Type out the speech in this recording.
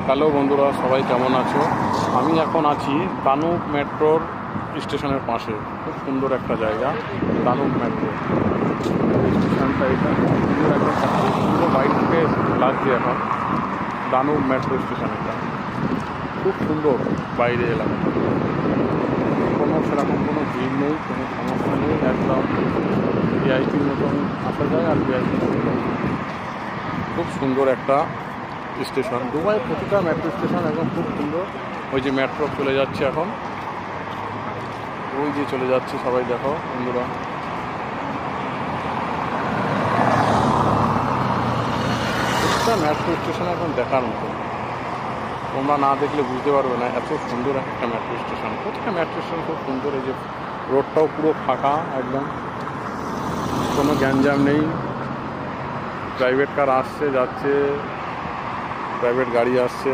Hello বন্ধুরা, সবাই কেমন আছো? আমি এখন আছি দানুব মেট্রোর স্টেশনের পাশে। খুব সুন্দর একটা জায়গা দানুব মেট্রো স্টেশনটা। এটা সুন্দর, একদম খুব সুন্দর বাইক থেকে লাগছে এখন দানুব মেট্রো স্টেশন। এটা খুব সুন্দর বাইরে এলাকাটা, সেরকম কোনো ভিড় নেই, কোনো সমস্যা নেই। একদম ভিআইপির মতন আসা যায় আর ভিআইপির মতন। খুব সুন্দর একটা স্টেশন। দুবাইয়ের প্রতিটা মেট্রো স্টেশন একদম খুব সুন্দর। ওই যে মেট্রো চলে যাচ্ছে এখন, ওই যে চলে যাচ্ছে, সবাই দেখো বন্ধুরা। প্রতিটা মেট্রো স্টেশন এখন দেখার মতো, তোমরা না দেখলে বুঝতে পারবে না এত সুন্দর একটা মেট্রো স্টেশন। প্রতিটা মেট্রো স্টেশন খুব সুন্দর। এই যে রোডটাও পুরো ফাঁকা, একদম কোনো গ্যাঞ্জাম নেই। প্রাইভেট কার আসছে যাচ্ছে, প্রাইভেট গাড়ি আসছে।